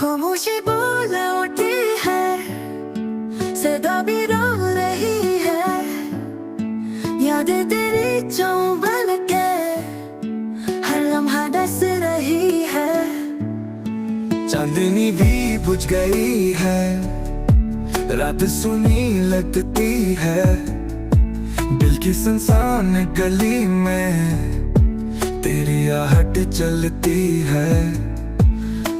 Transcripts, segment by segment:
खामोशी बोल उठी है, सदा भी रो रही है। यादें तेरी चौबन के हर लम्हा डस रही है। चांदनी भी बुझ गई है, रात सुनी लगती है। दिल की सुनसान गली में तेरी आहट चलती है।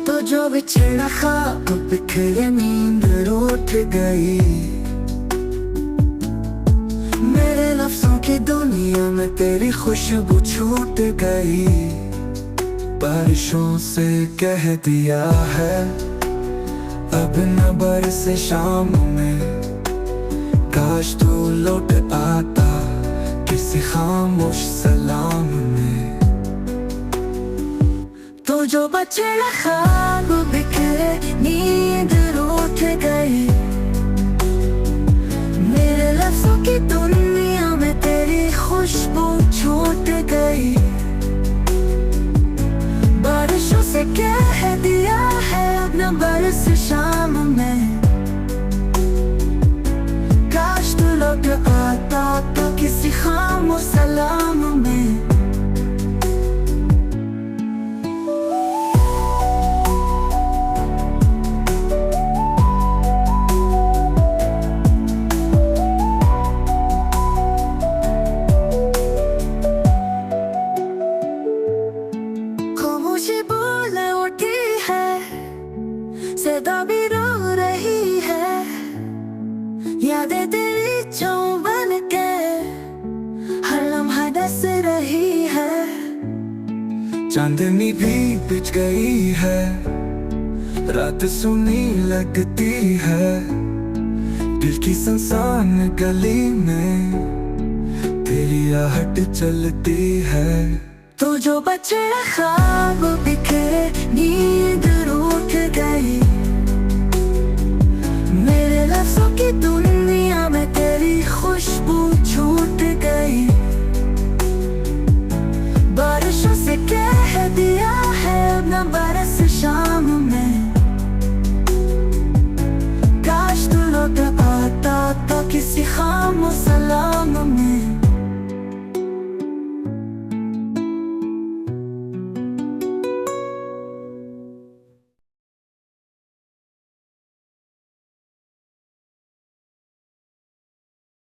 तो जो बिछड़ा ख्वाब बिखरे नींद रूठ गई। मेरे लफ्जों की दुनिया में तेरी खुशबू छूट गई। बारिशों से कह दिया है अब न बरसे शाम में। काश तू लौट आता किसी खामोश सलाम में। तो जो बछड़ा ख्वाब बिखरे नींद रूठ गई। मेरे लफ्जों की दुनिया में तेरी खुशबू छूट गई। बारिशों से कह दिया है अब न बरस शाम में। काश तू लौट आता तो किसी खामोश सलाम में। खामोशी बोल उठी है, सदा भी रो रही है। यादें तेरी चौबन के हर लम्हा डस रही है। चांदनी भी बिछ गई है, रात सुनी लगती है। दिल की सुनसान गली में तेरी आहट चलती है। तो जो बछड़ा ख्वाब